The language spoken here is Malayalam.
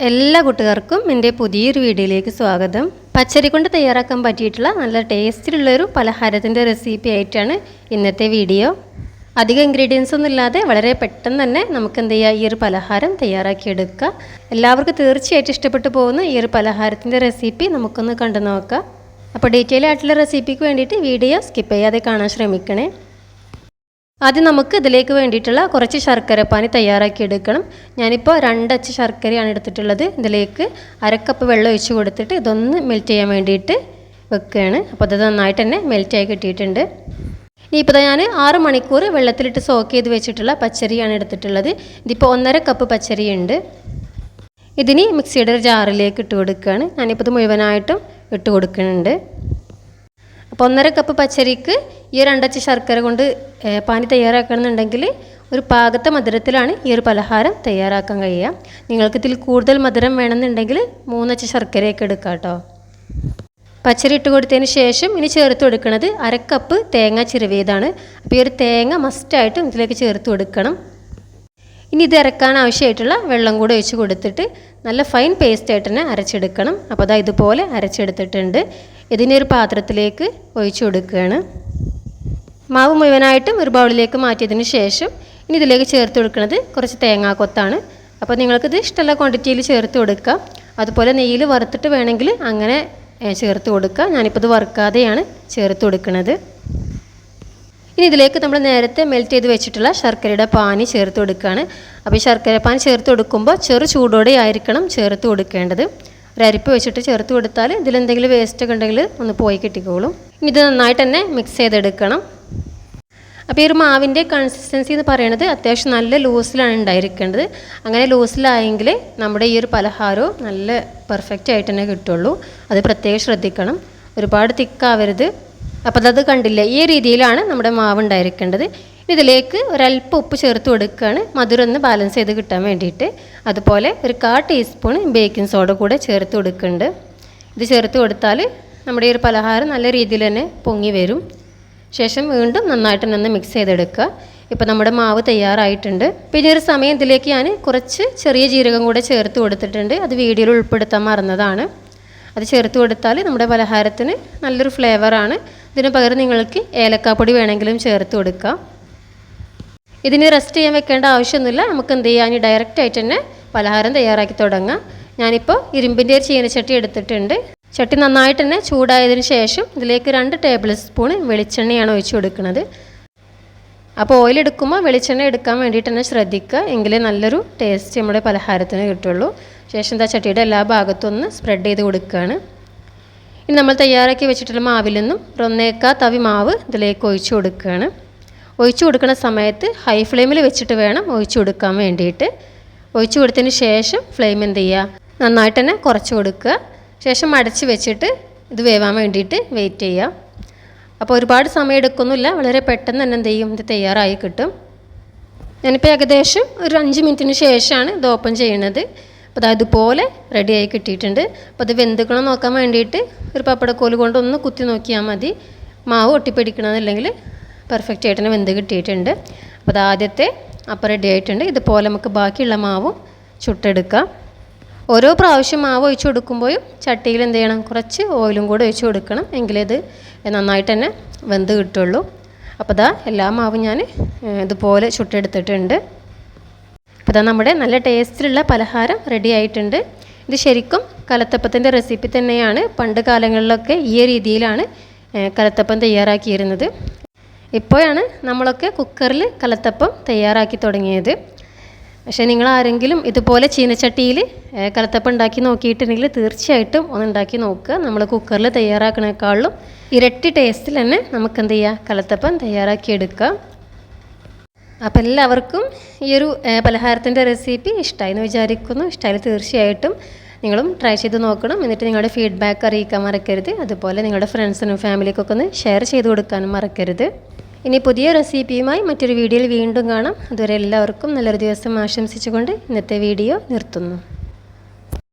എല്ലാ കൂട്ടുകാർക്കും എൻ്റെ പുതിയൊരു വീഡിയോയിലേക്ക് സ്വാഗതം. പച്ചരി കൊണ്ട് തയ്യാറാക്കാൻ പറ്റിയിട്ടുള്ള നല്ല ടേസ്റ്റിലുള്ളൊരു പലഹാരത്തിൻ്റെ റെസിപ്പി ആയിട്ടാണ് ഇന്നത്തെ വീഡിയോ. അധികം ഇൻഗ്രീഡിയൻസ് ഒന്നും ഇല്ലാതെ വളരെ പെട്ടെന്ന് തന്നെ നമുക്ക് എന്ത് ചെയ്യുക, ഈ ഒരു പലഹാരം തയ്യാറാക്കിയെടുക്കുക. എല്ലാവർക്കും തീർച്ചയായിട്ടും ഇഷ്ടപ്പെട്ടു പോകുന്ന ഈ ഒരു പലഹാരത്തിൻ്റെ റെസിപ്പി നമുക്കൊന്ന് കണ്ടു നോക്കാം. അപ്പോൾ ഡീറ്റെയിൽ ആയിട്ടുള്ള റെസിപ്പിക്ക് വേണ്ടിയിട്ട് വീഡിയോ സ്കിപ്പ് ചെയ്യാതെ കാണാൻ ശ്രമിക്കണേ. ആദ്യം നമുക്ക് ഇതിലേക്ക് വേണ്ടിയിട്ടുള്ള കുറച്ച് ശർക്കരപ്പാനി തയ്യാറാക്കിയെടുക്കണം. ഞാനിപ്പോൾ 2 അച്ച് ശർക്കരയാണ് എടുത്തിട്ടുള്ളത്. ഇതിലേക്ക് 1/2 കപ്പ് വെള്ളം ഒഴിച്ച് കൊടുത്തിട്ട് ഇതൊന്ന് മെൽറ്റ് ചെയ്യാൻ വേണ്ടിയിട്ട് വെക്കുകയാണ്. അപ്പോൾ അത് നന്നായിട്ട് തന്നെ മെൽറ്റായി കിട്ടിയിട്ടുണ്ട്. ഇനിയിപ്പോൾ ഞാൻ 6 മണിക്കൂർ വെള്ളത്തിലിട്ട് സോക്ക് ചെയ്ത് വെച്ചിട്ടുള്ള പച്ചരിയാണ് എടുത്തിട്ടുള്ളത്. ഇതിപ്പോൾ 1.5 കപ്പ് പച്ചരി ഉണ്ട്. ഇതിന് മിക്സിയുടെ ഒരു ജാറിലേക്ക് ഇട്ട് കൊടുക്കുകയാണ്. ഞാനിപ്പോൾ ഇത് മുഴുവനായിട്ടും ഇട്ട് കൊടുക്കുന്നുണ്ട്. അപ്പോൾ 1.5 കപ്പ് പച്ചരിക്ക് ഈ 2 അച്ച് ശർക്കര കൊണ്ട് പാനി തയ്യാറാക്കണമെന്നുണ്ടെങ്കിൽ ഒരു പാകത്തെ മധുരത്തിലാണ് ഈ ഒരു പലഹാരം തയ്യാറാക്കാൻ കഴിയുക. നിങ്ങൾക്ക് ഇതിൽ കൂടുതൽ മധുരം വേണമെന്നുണ്ടെങ്കിൽ 3 അച്ച് ശർക്കരയൊക്കെ എടുക്കാം കേട്ടോ. പച്ചരി ഇട്ട് കൊടുത്തതിന് ശേഷം ഇനി ചേർത്ത് കൊടുക്കുന്നത് 1/2 കപ്പ് തേങ്ങ ചിരവിയതാണ്. അപ്പോൾ ഈ ഒരു തേങ്ങ മസ്റ്റായിട്ടും ഇതിലേക്ക് ചേർത്ത് കൊടുക്കണം. ഇനി ഇത് അരക്കാൻ ആവശ്യമായിട്ടുള്ള വെള്ളം കൂടെ ഒഴിച്ച് കൊടുത്തിട്ട് നല്ല ഫൈൻ പേസ്റ്റായിട്ട് തന്നെ അരച്ചെടുക്കണം. അപ്പോൾ അതാ ഇതുപോലെ അരച്ചെടുത്തിട്ടുണ്ട്. ഇതിനെ ഒരു പാത്രത്തിലേക്ക് ഒഴിച്ച് കൊടുക്കുകയാണ്. മാവ് മുഴുവനായിട്ടും ഒരു ബൗളിലേക്ക് മാറ്റിയതിന് ശേഷം ഇനി ഇതിലേക്ക് ചേർത്ത് കൊടുക്കുന്നത് കുറച്ച് തേങ്ങാക്കൊത്താണ്. അപ്പോൾ നിങ്ങൾക്കിത് ഇഷ്ടമുള്ള ക്വാണ്ടിറ്റിയിൽ ചേർത്ത് കൊടുക്കുക. അതുപോലെ നെയ്യിൽ വറുത്തിട്ട് വേണമെങ്കിൽ അങ്ങനെ ചേർത്ത് കൊടുക്കുക. ഞാനിപ്പോൾ ഇത് വറുക്കാതെയാണ് ചേർത്ത് കൊടുക്കുന്നത്. ഇനി ഇതിലേക്ക് നമ്മൾ നേരത്തെ മെൽറ്റ് ചെയ്ത് വെച്ചിട്ടുള്ള ശർക്കരയുടെ പാനി ചേർത്ത് കൊടുക്കുകയാണ്. അപ്പോൾ ഈ ശർക്കര പാനി ചേർത്ത് കൊടുക്കുമ്പോൾ ചെറു ചൂടോടെ ആയിരിക്കണം ചേർത്ത് കൊടുക്കേണ്ടത്. ഒരു അരിപ്പ് വെച്ചിട്ട് ചേർത്ത് കൊടുത്താൽ ഇതിലെന്തെങ്കിലും വേസ്റ്റൊക്കെ ഉണ്ടെങ്കിൽ ഒന്ന് പോയി കിട്ടിക്കോളും. ഇനി ഇത് നന്നായിട്ട് തന്നെ മിക്സ് ചെയ്തെടുക്കണം. അപ്പോൾ ഈ ഒരു മാവിൻ്റെ കൺസിസ്റ്റൻസി എന്ന് പറയുന്നത് അത്യാവശ്യം നല്ല ലൂസിലാണ് ഉണ്ടായിരിക്കേണ്ടത്. അങ്ങനെ ലൂസിലായെങ്കിൽ നമ്മുടെ ഈ ഒരു പലഹാരവും നല്ല പെർഫെക്റ്റ് ആയിട്ട് തന്നെ കിട്ടുള്ളൂ. അത് പ്രത്യേകം ശ്രദ്ധിക്കണം, ഒരുപാട് തിക്കാവരുത്. അപ്പോൾ അത് കണ്ടില്ലേ, ഈ രീതിയിലാണ് നമ്മുടെ മാവ് ഉണ്ടായിരിക്കേണ്ടത്. ഇതിലേക്ക് ഒരല്പം ഉപ്പ് ചേർത്ത് കൊടുക്കുകയാണ്, മധുരം ഒന്ന് ബാലൻസ് ചെയ്ത് കിട്ടാൻ വേണ്ടിയിട്ട്. അതുപോലെ ഒരു 1/4 ടീസ്പൂൺ ബേക്കിംഗ് സോഡ കൂടെ ചേർത്ത് കൊടുക്കുന്നുണ്ട്. ഇത് ചേർത്ത് കൊടുത്താൽ നമ്മുടെ ഈ ഒരു പലഹാരം നല്ല രീതിയിൽ തന്നെ പൊങ്ങി വരും. ശേഷം വീണ്ടും നന്നായിട്ട് തന്നെ മിക്സ് ചെയ്തെടുക്കുക. ഇപ്പോൾ നമ്മുടെ മാവ് തയ്യാറായിട്ടുണ്ട്. പിന്നെ ഒരു സമയം ഇതിലേക്ക് ഞാൻ കുറച്ച് ചെറിയ ജീരകം കൂടെ ചേർത്ത് കൊടുത്തിട്ടുണ്ട്. അത് വീഡിയോയിൽ ഉൾപ്പെടുത്താൻ മറന്നതാണ്. അത് ചേർത്ത് കൊടുത്താൽ നമ്മുടെ പലഹാരത്തിന് നല്ലൊരു ഫ്ലേവറാണ്. ഇതിന് പകരം നിങ്ങൾക്ക് ഏലക്കാപ്പൊടി വേണമെങ്കിലും ചേർത്ത് കൊടുക്കാം. ഇതിന് റെസ്റ്റ് ചെയ്യാൻ വെക്കേണ്ട ആവശ്യമൊന്നുമില്ല. നമുക്ക് എന്ത് ചെയ്യാൻ ഡയറക്റ്റായിട്ട് തന്നെ പലഹാരം തയ്യാറാക്കി തുടങ്ങാം. ഞാനിപ്പോൾ ഇരുമ്പിൻ്റെ ഒരു ചീനച്ചട്ടി എടുത്തിട്ടുണ്ട്. ചട്ടി നന്നായിട്ട് തന്നെ ചൂടായതിന് ശേഷം ഇതിലേക്ക് 2 ടേബിൾ സ്പൂൺ വെളിച്ചെണ്ണയാണ് ഒഴിച്ച് കൊടുക്കുന്നത്. അപ്പോൾ ഓയിൽ എടുക്കുമ്പോൾ വെളിച്ചെണ്ണ എടുക്കാൻ വേണ്ടിയിട്ട് തന്നെ ശ്രദ്ധിക്കുക, എങ്കിലേ നല്ലൊരു ടേസ്റ്റ് നമ്മുടെ പലഹാരത്തിന് കിട്ടുള്ളൂ. ശേഷം എന്താ ചട്ടിയുടെ എല്ലാ ഭാഗത്തും ഒന്ന് സ്പ്രെഡ് ചെയ്ത് കൊടുക്കുകയാണ്. ഇനി നമ്മൾ തയ്യാറാക്കി വെച്ചിട്ടുള്ള മാവിൽ നിന്നും 1/4 തവി മാവ് ഇതിലേക്ക് ഒഴിച്ച് കൊടുക്കുകയാണ്. ഒഴിച്ച് കൊടുക്കുന്ന സമയത്ത് ഹൈ ഫ്ലെയിമിൽ വെച്ചിട്ട് വേണം ഒഴിച്ച് കൊടുക്കാൻ വേണ്ടിയിട്ട്. ഒഴിച്ച് കൊടുത്തതിന് ശേഷം ഫ്ലെയിം എന്ത് ചെയ്യുക, നന്നായിട്ട് തന്നെ കുറച്ച് കൊടുക്കുക. ശേഷം അടച്ച് വെച്ചിട്ട് ഇത് വേവാൻ വേണ്ടിയിട്ട് വെയിറ്റ് ചെയ്യുക. അപ്പോൾ ഒരുപാട് സമയം എടുക്കൊന്നുമില്ല, വളരെ പെട്ടെന്ന് തന്നെ എന്ത് ചെയ്യും, ഇത് തയ്യാറായി കിട്ടും. ഞാനിപ്പോൾ ഏകദേശം ഒരു 5 മിനിറ്റിന് ശേഷമാണ് ഇത് ഓപ്പൺ ചെയ്യുന്നത്. അപ്പോൾ അതുപോലെ റെഡിയായി കിട്ടിയിട്ടുണ്ട്. അപ്പോൾ അത് വെന്തുക്കണം നോക്കാൻ വേണ്ടിയിട്ട് ഒരു പപ്പടക്കോല് കൊണ്ട് ഒന്ന് കുത്തി നോക്കിയാൽ മതി. മാവ് ഒട്ടിപ്പിടിക്കണമെന്നില്ലെങ്കിൽ പെർഫെക്റ്റ് ആയിട്ട് തന്നെ വെന്ത് കിട്ടിയിട്ടുണ്ട്. അപ്പോൾ അത് ആദ്യത്തെ അപ്പം റെഡി ആയിട്ടുണ്ട്. ഇതുപോലെ നമുക്ക് ബാക്കിയുള്ള മാവും ചുട്ടെടുക്കാം. ഓരോ പ്രാവശ്യം മാവ് ഒഴിച്ച് കൊടുക്കുമ്പോഴും ചട്ടിയിൽ എന്ത് ചെയ്യണം, കുറച്ച് ഓയിലും കൂടെ ഒഴിച്ച് കൊടുക്കണം, എങ്കിലേ ഇത് നന്നായിട്ട് തന്നെ വെന്ത് കിട്ടുള്ളൂ. അപ്പോൾ ഇതാ എല്ലാ മാവും ഞാൻ ഇതുപോലെ ചുട്ടെടുത്തിട്ടുണ്ട്. അപ്പോൾ ഇതാ നമ്മുടെ നല്ല ടേസ്റ്റിലുള്ള പലഹാരം റെഡി ആയിട്ടുണ്ട്. ഇത് ശരിക്കും കലത്തപ്പത്തിൻ്റെ റെസിപ്പി തന്നെയാണ്. പണ്ട് കാലങ്ങളിലൊക്കെ ഈ രീതിയിലാണ് കലത്തപ്പം തയ്യാറാക്കിയിരുന്നത്. ഇപ്പോഴാണ് നമ്മളൊക്കെ കുക്കറിൽ കലത്തപ്പം തയ്യാറാക്കി തുടങ്ങിയത്. പക്ഷേ നിങ്ങൾ ആരെങ്കിലും ഇതുപോലെ ചീനച്ചട്ടിയിൽ കലത്തപ്പം ഉണ്ടാക്കി നോക്കിയിട്ടുണ്ടെങ്കിൽ തീർച്ചയായിട്ടും ഒന്ന് ഉണ്ടാക്കി നോക്കുക. നമ്മൾ കുക്കറിൽ തയ്യാറാക്കണേക്കാളും ഇരട്ടി ടേസ്റ്റിൽ തന്നെ നമുക്ക് എന്ത് ചെയ്യുക, കലത്തപ്പം തയ്യാറാക്കിയെടുക്കാം. അപ്പോൾ എല്ലാവർക്കും ഈ ഒരു പലഹാരത്തിൻ്റെ റെസിപ്പി ഇഷ്ടമായി എന്ന് വിചാരിക്കുന്നു. ഇഷ്ടമായാലും തീർച്ചയായിട്ടും നിങ്ങളും ട്രൈ ചെയ്ത് നോക്കണം. എന്നിട്ട് നിങ്ങളുടെ ഫീഡ്ബാക്ക് അറിയിക്കാൻ മറക്കരുത്. അതുപോലെ നിങ്ങളുടെ ഫ്രണ്ട്സിനും ഫാമിലിക്കൊക്കെ ഒന്ന് ഷെയർ ചെയ്ത് കൊടുക്കാനും മറക്കരുത്. ഇനി പുതിയ റെസിപ്പിയുമായി മറ്റൊരു വീഡിയോയിൽ വീണ്ടും കാണാം. അതുവരെ എല്ലാവർക്കും നല്ലൊരു ദിവസം ആശംസിച്ചുകൊണ്ട് ഇന്നത്തെ വീഡിയോ നിർത്തുന്നു.